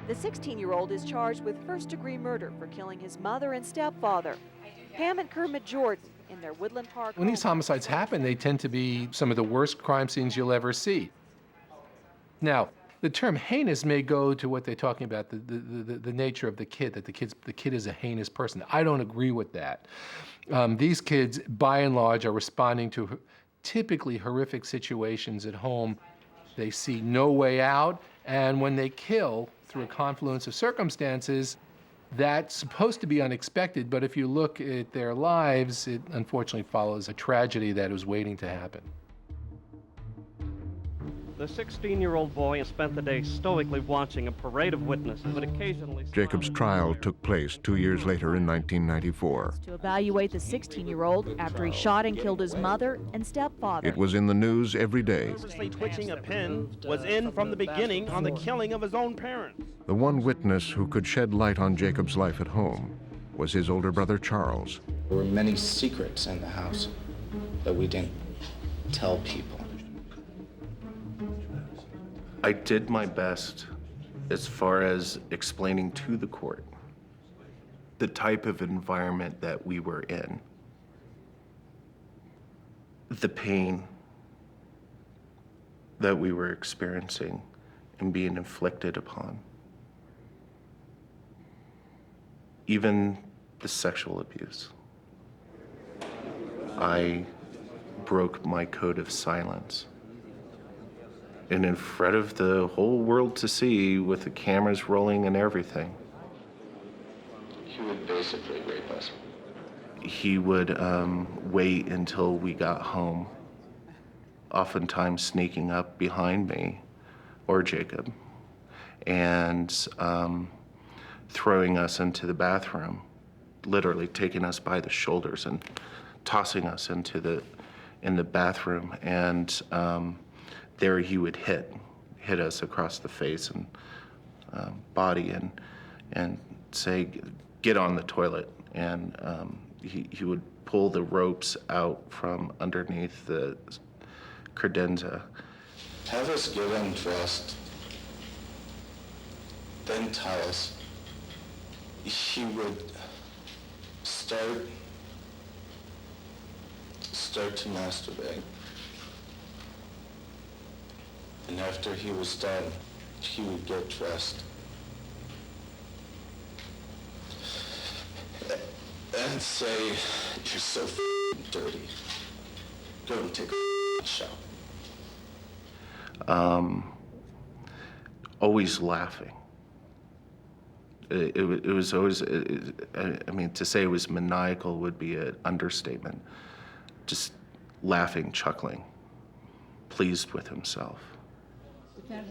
The 16-year-old is charged with first-degree murder for killing his mother and stepfather. Pam and Kermit Jordan in their Woodland Park When these homicides happen, they tend to be some of the worst crime scenes you'll ever see. Now, the term heinous may go to what they're talking about, the nature of the kid, that the kid is a heinous person. I don't agree with that. These kids, by and large, are responding to typically horrific situations at home. They see no way out, and when they kill through a confluence of circumstances, that's supposed to be unexpected, but if you look at their lives, it unfortunately follows a tragedy that was waiting to happen. The 16-year-old boy spent the day stoically watching a parade of witnesses, but occasionally... Jacob's trial took place 2 years later in 1994. To evaluate the 16-year-old after he shot and killed his mother and stepfather. It was in the news every day. Nervously twitching a pen was in from the beginning on the killing of his own parents. The one witness who could shed light on Jacob's life at home was his older brother, Charles. There were many secrets in the house that we didn't tell people. I did my best as far as explaining to the court the type of environment that we were in, the pain that we were experiencing and being inflicted upon, even the sexual abuse. I broke my code of silence. And in front of the whole world to see, with the cameras rolling and everything. He would basically rape us. He would wait until we got home, oftentimes sneaking up behind me or Jacob, and throwing us into the bathroom, literally taking us by the shoulders and tossing us in the bathroom, and there he would hit us across the face and body and say, "Get on the toilet." And he would pull the ropes out from underneath the credenza. Have us get undressed, then tie us. He would start to masturbate. And after he was done, he would get dressed. And say, "You're so dirty. Go and take a shower." Always laughing. It was always, I mean, to say it was maniacal would be an understatement. Just laughing, chuckling, pleased with himself.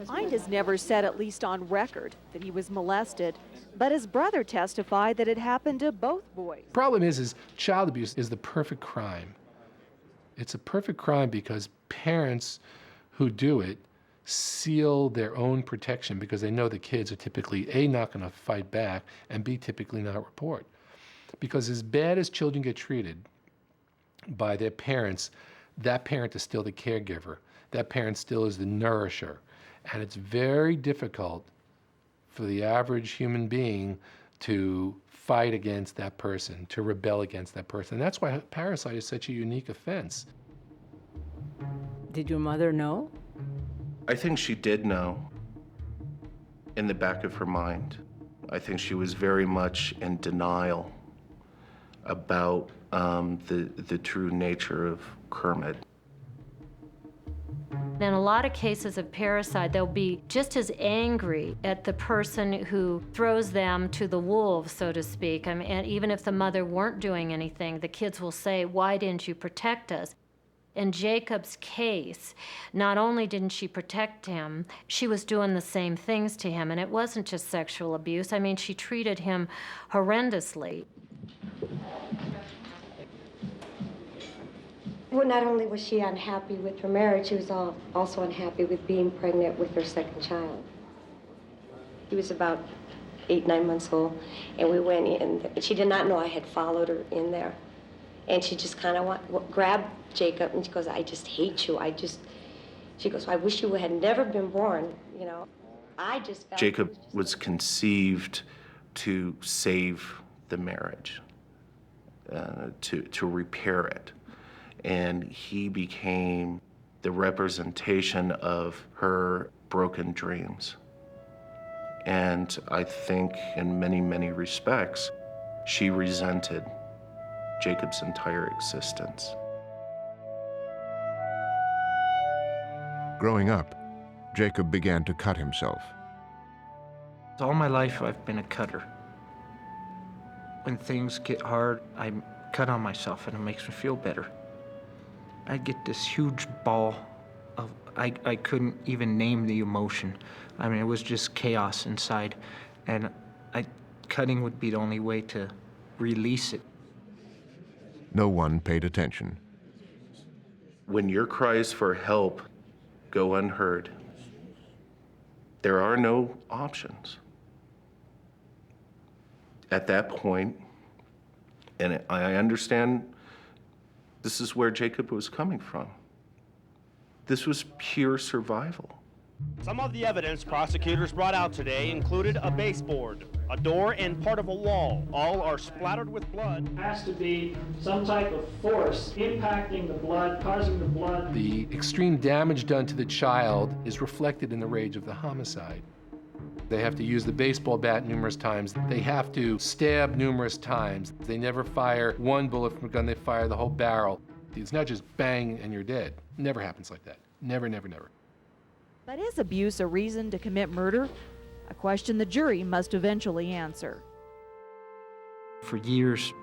Hind has never said, at least on record, that he was molested, but his brother testified that it happened to both boys. Problem is child abuse is the perfect crime. It's a perfect crime because parents who do it seal their own protection because they know the kids are typically A, not going to fight back, and B, typically not report. Because as bad as children get treated by their parents, that parent is still the caregiver. That parent still is the nourisher. And it's very difficult for the average human being to fight against that person, to rebel against that person. And that's why parricide is such a unique offense. Did your mother know? I think she did know in the back of her mind. I think she was very much in denial about the true nature of Kermit. In a lot of cases of parricide, they'll be just as angry at the person who throws them to the wolves, so to speak. I mean, and even if the mother weren't doing anything, the kids will say, "Why didn't you protect us?" In Jacob's case, not only didn't she protect him, she was doing the same things to him, and it wasn't just sexual abuse. I mean, she treated him horrendously. Well, not only was she unhappy with her marriage, she was also unhappy with being pregnant with her second child. He was about 8, 9 months old, and we went in. She did not know I had followed her in there. And she just kind of grabbed Jacob, and she goes, "I just hate you. She goes, "I wish you had never been born," you know. I just felt Jacob was conceived to save the marriage, to repair it. And he became the representation of her broken dreams. And I think in many, many respects, she resented Jacob's entire existence. Growing up, Jacob began to cut himself. All my life, I've been a cutter. When things get hard, I cut on myself, and it makes me feel better. I get this huge ball of, I couldn't even name the emotion. I mean, it was just chaos inside, and cutting would be the only way to release it. No one paid attention. When your cries for help go unheard, there are no options. At that point, and I understand this is where Jacob was coming from. This was pure survival. Some of the evidence prosecutors brought out today included a baseboard, a door, and part of a wall. All are splattered with blood. There has to be some type of force impacting the blood, causing the blood. The extreme damage done to the child is reflected in the rage of the homicide. They have to use the baseball bat numerous times. They have to stab numerous times. They never fire one bullet from a gun, they fire the whole barrel. It's not just bang and you're dead. Never happens like that. Never, never, never. But is abuse a reason to commit murder? A question the jury must eventually answer. For years,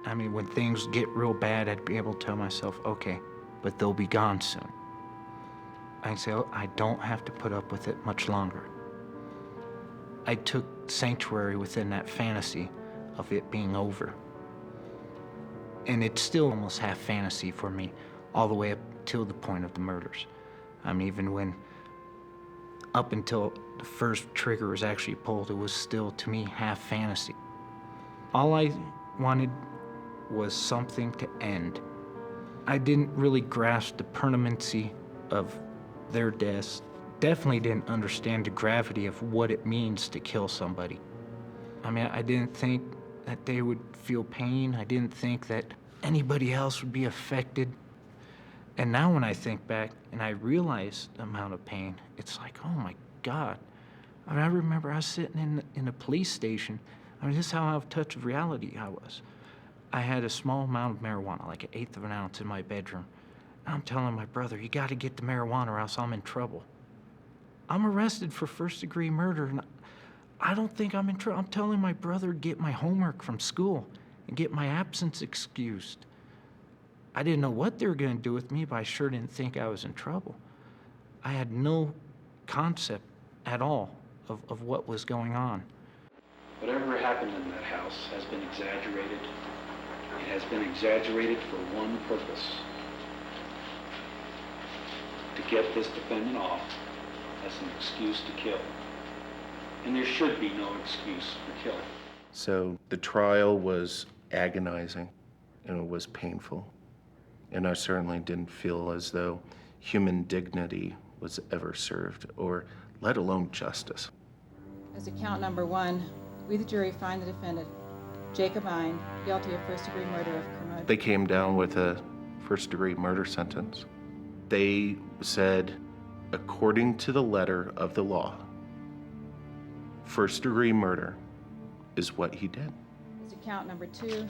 I mean, when things get real bad, I'd be able to tell myself, okay, but they'll be gone soon. I'd say, oh, I don't have to put up with it much longer. I took sanctuary within that fantasy of it being over. And it's still almost half fantasy for me, all the way up till the point of the murders. I mean, even when, up until the first trigger was actually pulled, it was still, to me, half fantasy. All I wanted was something to end. I didn't really grasp the permanency of their deaths. Definitely didn't understand the gravity of what it means to kill somebody. I mean, I didn't think that they would feel pain. I didn't think that anybody else would be affected. And now when I think back and I realize the amount of pain, it's like, oh my God. I mean, I remember I was sitting in a police station. I mean, this is how out of touch of reality I was. I had a small amount of marijuana, like 1/8 of an ounce in my bedroom. And I'm telling my brother, you gotta get the marijuana or else I'm in trouble. I'm arrested for first-degree murder, and I don't think I'm in trouble. I'm telling my brother to get my homework from school and get my absence excused. I didn't know what they were going to do with me, but I sure didn't think I was in trouble. I had no concept at all of what was going on. Whatever happened in that house has been exaggerated. It has been exaggerated for one purpose: to get this defendant off as an excuse to kill. And there should be no excuse for killing. So the trial was agonizing and it was painful. And I certainly didn't feel as though human dignity was ever served, or let alone justice. As to count number 1, we the jury find the defendant, Jacob Ine, guilty of first-degree murder of criminal. They came down with a first-degree murder sentence. They said, according to the letter of the law, first-degree murder is what he did. As to count number 2.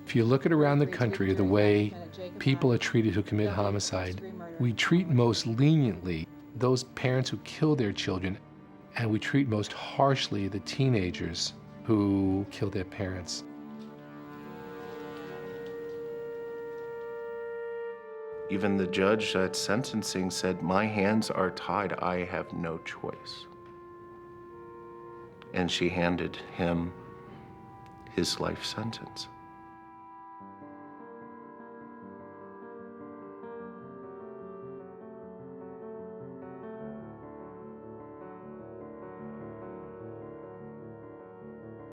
If you look at around the country, the way people are treated who commit homicide, we treat most leniently those parents who kill their children, and we treat most harshly the teenagers who kill their parents. Even the judge at sentencing said, my hands are tied, I have no choice. And she handed him his life sentence.